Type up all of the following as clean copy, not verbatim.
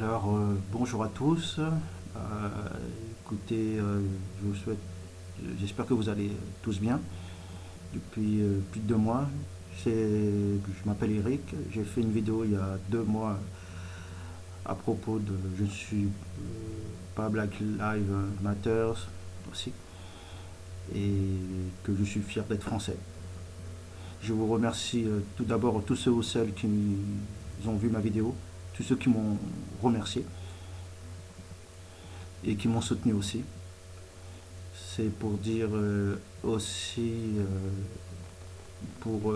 Alors, bonjour à tous. Écoutez, je vous souhaite, j'espère que vous allez tous bien. Depuis plus de 2 mois, je m'appelle Eric. J'ai fait une vidéo il y a 2 mois à propos de je ne suis pas Black Lives Matter aussi et que je suis fier d'être français. Je vous remercie tout d'abord tous ceux ou celles qui ont vu ma vidéo, tous ceux qui m'ont remercié et qui m'ont soutenu aussi. C'est pour dire aussi, pour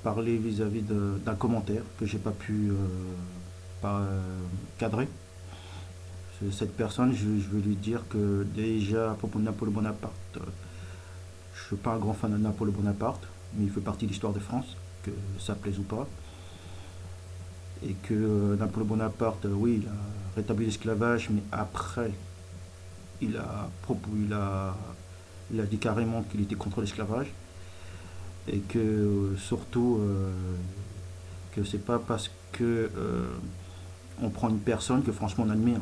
parler vis-à-vis d'un commentaire que j'ai pas pu cadrer. Cette personne, je veux lui dire que déjà à propos de Napoléon Bonaparte, je ne suis pas un grand fan de Napoléon Bonaparte, mais il fait partie de l'histoire de France, que ça plaise ou pas. Et que Napoléon Bonaparte, oui, il a rétabli l'esclavage, mais après, il a, il a dit carrément qu'il était contre l'esclavage. Et que surtout, que c'est pas parce que on prend une personne que franchement on admire.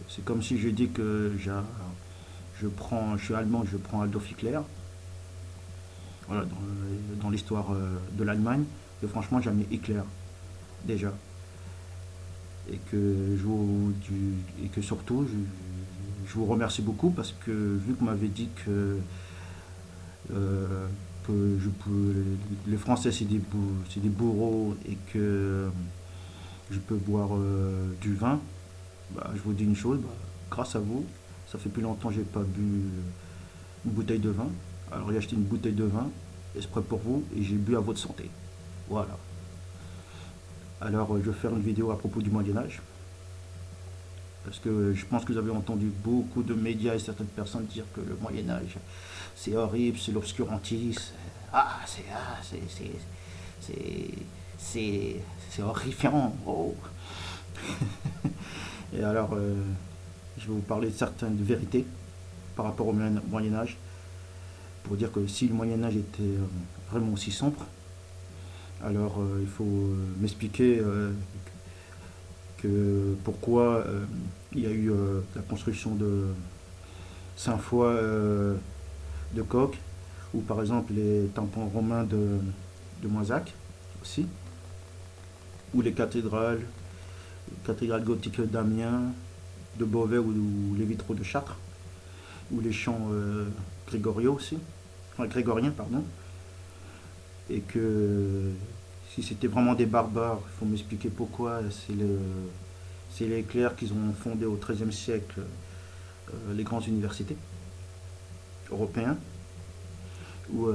C'est comme si je dis que je suis allemand, je prends Adolf Hitler, voilà, dans l'histoire de l'Allemagne, et franchement j'aime Hitler déjà. Et que, et que surtout, je vous remercie beaucoup parce que vu que vous m'avez dit euh, que les Français c'est des bourreaux et que je peux boire du vin, bah, je vous dis une chose, bah, grâce à vous, ça fait plus longtemps que j'ai pas bu une bouteille de vin. Alors j'ai acheté une bouteille de vin, exprès pour vous, et j'ai bu à votre santé. Voilà. Alors je vais faire une vidéo à propos du Moyen-Âge. Parce que je pense que vous avez entendu beaucoup de médias et certaines personnes dire que le Moyen-Âge, c'est horrible, c'est l'obscurantisme. Ah, c'est horrifiant. Oh. Et alors, je vais vous parler de certaines vérités par rapport au Moyen-Âge, pour dire que si le Moyen-Âge était vraiment aussi sombre, alors il faut m'expliquer que pourquoi il y a eu la construction de Saint-Foy de Coq, ou par exemple les tampons romains de Moissac aussi, ou les cathédrales gothiques d'Amiens, de Beauvais ou les vitraux de Chartres, ou les chants grégoriaux aussi, enfin grégoriens pardon, et que si c'était vraiment des barbares, il faut m'expliquer pourquoi c'est les clercs qui ont fondé au XIIIe siècle les grandes universités européennes, ou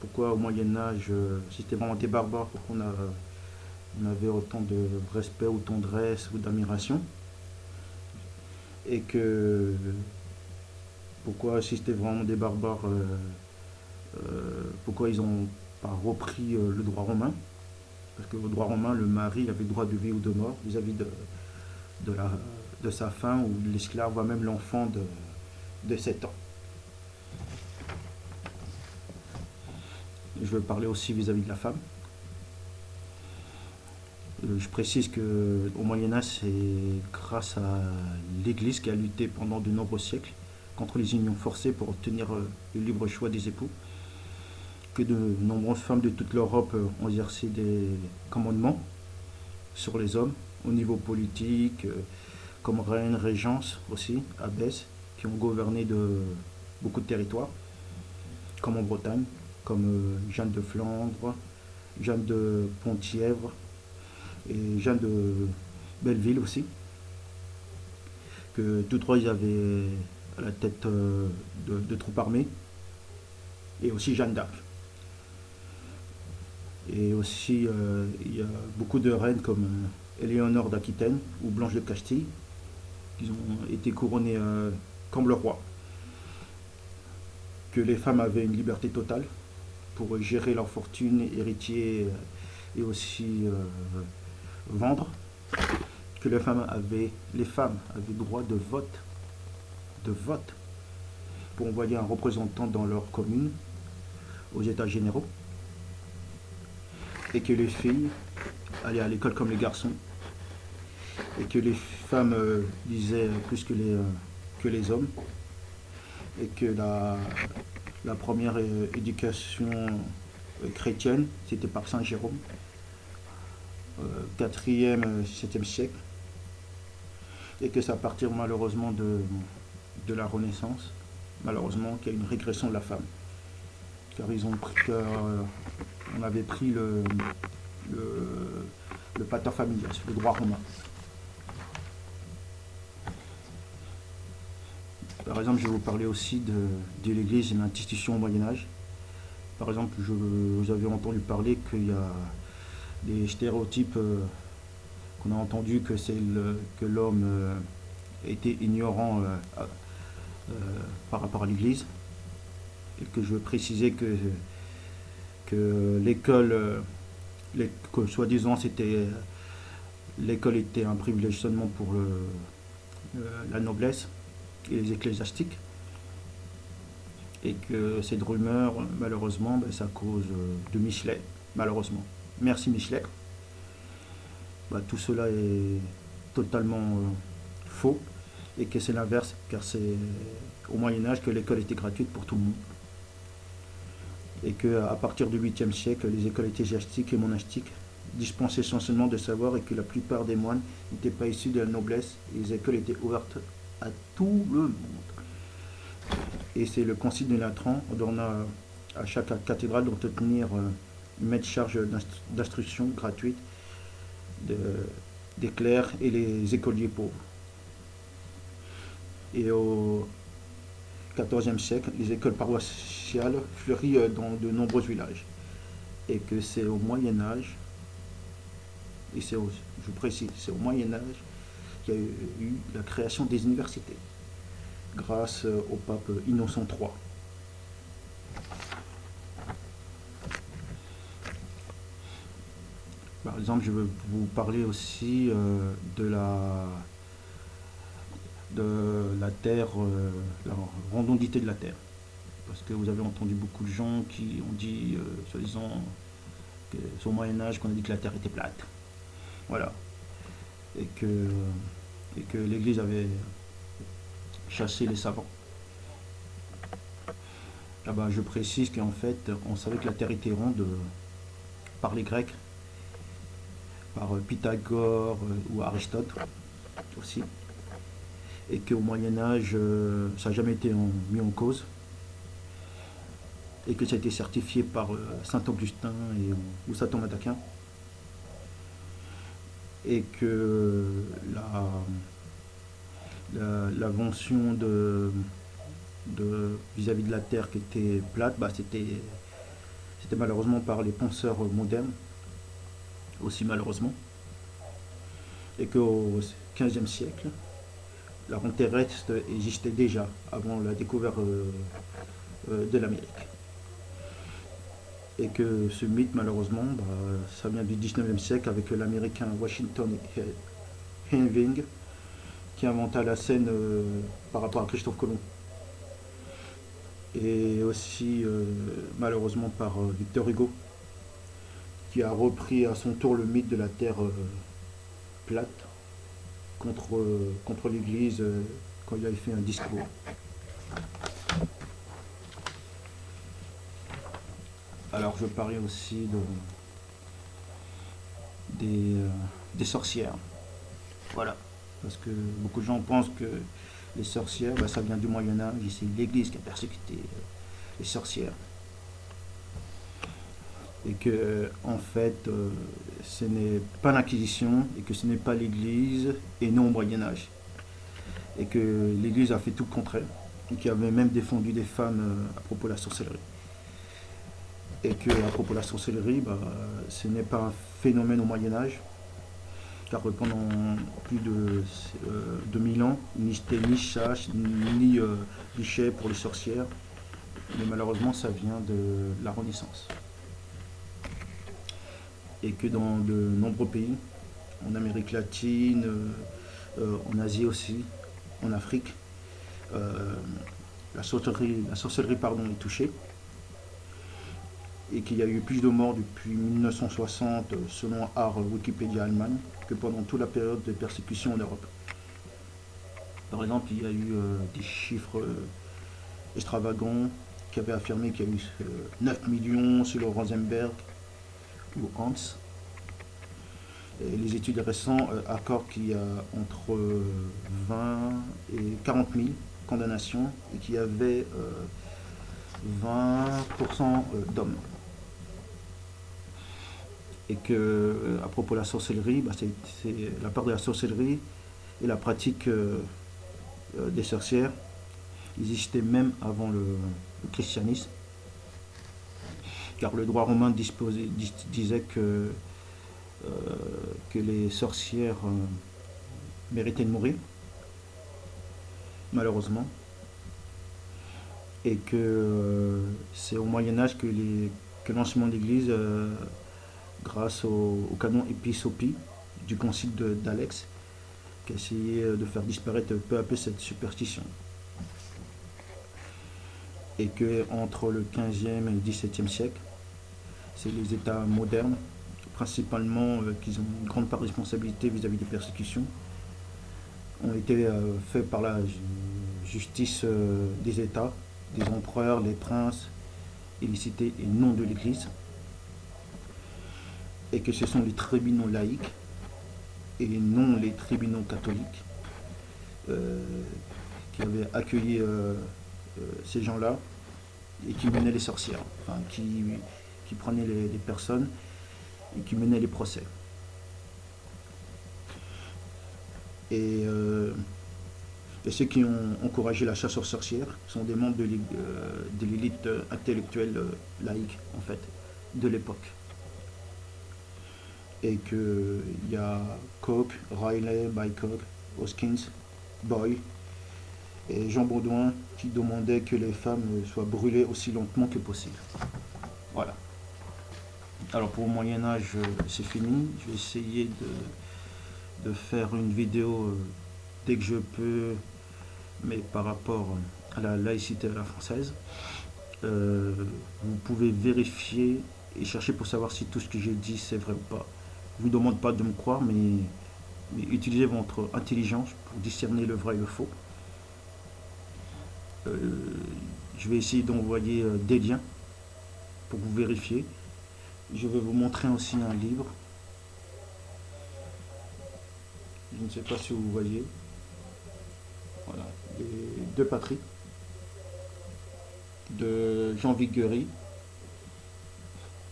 pourquoi au Moyen-Âge, si c'était vraiment des barbares, pourquoi on avait autant de respect ou de tendresse ou d'admiration, et que pourquoi si c'était vraiment des barbares, pourquoi ils n'ont pas repris le droit romain, parce que le droit romain, le mari avait le droit de vie ou de mort vis-à-vis de, la, de sa femme, ou l'esclave, voire même l'enfant de 7 ans. Je veux parler aussi vis-à-vis de la femme. Je précise qu'au Moyen-Âge, c'est grâce à l'Église qui a lutté pendant de nombreux siècles contre les unions forcées pour obtenir le libre choix des époux, que de nombreuses femmes de toute l'Europe ont exercé des commandements sur les hommes au niveau politique, comme reine, régence aussi, abbesse, qui ont gouverné de beaucoup de territoires, comme en Bretagne, comme Jeanne de Flandre, Jeanne de Pontièvre et Jeanne de Belleville aussi, que tous trois ils avaient à la tête de troupes armées, et aussi Jeanne d'Arc. Et aussi, il y a beaucoup de reines comme Éléonore d'Aquitaine ou Blanche de Castille, qui ont été couronnées comme le roi. Que les femmes avaient une liberté totale pour gérer leur fortune, héritier, et aussi vendre. Que les femmes avaient droit de vote pour envoyer un représentant dans leur commune aux États généraux, et que les filles allaient à l'école comme les garçons, et que les femmes lisaient plus que les hommes, et que la première éducation chrétienne, c'était par Saint Jérôme, 4e, 7e siècle, et que c'est à partir malheureusement de la Renaissance, malheureusement, qu'il y a une régression de la femme. Car on avait pris le pater familias, le droit romain. Par exemple, je vais vous parler aussi de l'Église et de l'institution au Moyen-Âge. Par exemple, vous avez entendu parler qu'il y a des stéréotypes qu'on a entendu que l'homme était ignorant par rapport à l'Église. Et que je veux préciser que l'école, que soi-disant l'école était un privilège seulement pour la noblesse et les ecclésiastiques, et que cette rumeur, malheureusement, c'est à cause de Michelet, malheureusement. Merci Michelet. Tout cela est totalement faux, et que c'est l'inverse, car c'est au Moyen-Âge que l'école était gratuite pour tout le monde. Et qu'à partir du 8e siècle, les écoles ecclésiastiques et monastiques dispensaient essentiellement de savoir, et que la plupart des moines n'étaient pas issus de la noblesse, et les écoles étaient ouvertes à tout le monde. Et c'est le Concile de Latran ordonna à chaque cathédrale d'entretenir une maître charge d'instruction gratuite des clercs et les écoliers pauvres. Et au XIVe siècle, les écoles paroissiales fleurirent dans de nombreux villages. Et que c'est au Moyen-Âge, et je précise, c'est au Moyen-Âge qu'il y a eu la création des universités, grâce au pape Innocent III. Par exemple, je veux vous parler aussi de la Terre, la rondité de la Terre. Parce que vous avez entendu beaucoup de gens qui ont dit, soi-disant, que c'est au Moyen-Âge qu'on a dit que la Terre était plate. Voilà. Et que l'Église avait chassé les savants. Là-bas, je précise qu'en fait, on savait que la Terre était ronde par les Grecs, par Pythagore ou Aristote aussi. Et qu'au Moyen-Âge, ça n'a jamais été mis en cause. Et que ça a été certifié par Saint-Augustin ou Saint Thomas d'Aquin. Et que l'invention vis-à-vis de la Terre qui était plate, c'était malheureusement par les penseurs modernes, aussi malheureusement. Et qu'au XVe siècle, la ronde terrestre existait déjà avant la découverte de l'Amérique. Et que ce mythe, malheureusement, ça vient du 19e siècle avec l'américain Washington Irving qui inventa la scène par rapport à Christophe Colomb. Et aussi, malheureusement, par Victor Hugo, qui a repris à son tour le mythe de la Terre plate contre l'Église quand il avait fait un discours. Alors je parlais aussi des sorcières. Voilà. Parce que beaucoup de gens pensent que les sorcières, ça vient du Moyen-Âge, et c'est l'Église qui a persécuté les sorcières. Et que, en fait, ce n'est pas l'Inquisition, et que ce n'est pas l'Église, et non au Moyen-Âge. Et que l'Église a fait tout le contraire, et qui avait même défendu des femmes à propos de la sorcellerie. Et que, à propos de la sorcellerie, ce n'est pas un phénomène au Moyen-Âge, car pendant plus de 2000 ans, il n'existait ni chasse, ni guichet pour les sorcières, mais malheureusement ça vient de la Renaissance. Et que dans de nombreux pays, en Amérique latine, en Asie aussi, en Afrique, la sorcellerie est touchée. et qu'il y a eu plus de morts depuis 1960 selon Art Wikipédia Allemagne que pendant toute la période de persécution en Europe. Par exemple, il y a eu des chiffres extravagants qui avaient affirmé qu'il y a eu 9 millions selon Rosenberg ou Hans. Et les études récentes accordent qu'il y a entre 20 et 40 000 condamnations et qu'il y avait 20% d'hommes. Et que, à propos de la sorcellerie, c'est la part de la sorcellerie et la pratique des sorcières existait même avant le christianisme, car le droit romain disait que les sorcières méritaient de mourir, malheureusement, et que c'est au Moyen-Âge que l'enseignement d'Église, grâce au canon Épisopie du concile d'Alex, qui a essayé de faire disparaître peu à peu cette superstition. Et que entre le 15e et le 17e siècle, c'est les États modernes, principalement qui ont une grande part de responsabilité vis-à-vis des persécutions, ont été faits par la justice des États, des empereurs, les princes, illicités et non de l'Église, et que ce sont les tribunaux laïcs et non les tribunaux catholiques qui avaient accueilli ces gens-là et qui menaient les sorcières, enfin qui prenaient les personnes et qui menaient les procès. Et ceux qui ont encouragé la chasse aux sorcières sont des membres de l'élite intellectuelle laïque, en fait, de l'époque. Et qu'il y a Koch, Riley, Baycock, Hoskins, Boyle et Jean Baudouin qui demandaient que les femmes soient brûlées aussi lentement que possible. Voilà. Alors pour le Moyen-Âge, c'est fini. Je vais essayer de faire une vidéo dès que je peux, mais par rapport à la laïcité à la française. Vous pouvez vérifier et chercher pour savoir si tout ce que j'ai dit c'est vrai ou pas. Je ne vous demande pas de me croire, mais utilisez votre intelligence pour discerner le vrai et le faux. Je vais essayer d'envoyer des liens pour vous vérifier. Je vais vous montrer aussi un livre. Je ne sais pas si vous voyez. Voilà, les deux patries de Jean Viguerie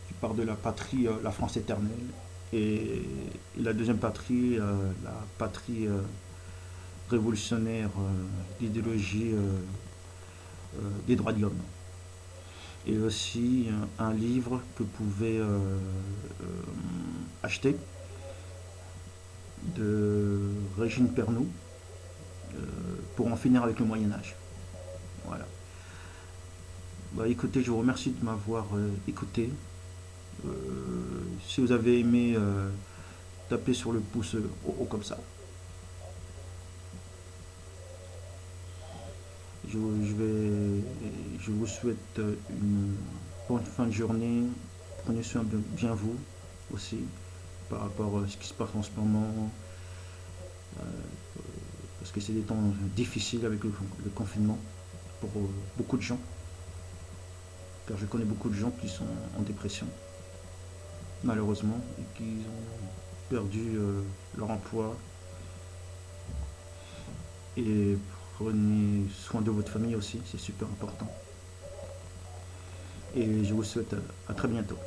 qui parle de la patrie, la France éternelle, et la deuxième patrie, la patrie révolutionnaire d'idéologie des droits de l'homme. Et aussi un livre que vous pouvez acheter de Régine Pernoud pour en finir avec le Moyen-Âge. Voilà. Bah, écoutez, je vous remercie de m'avoir écouté. Si vous avez aimé, tapez sur le pouce haut comme ça. Je vous souhaite une bonne fin de journée. Prenez soin de bien vous aussi par rapport à ce qui se passe en ce moment. Parce que c'est des temps difficiles avec le confinement pour beaucoup de gens. Car je connais beaucoup de gens qui sont en dépression, malheureusement, et qui ont perdu leur emploi. Et prenez soin de votre famille aussi, c'est super important. Et je vous souhaite à très bientôt.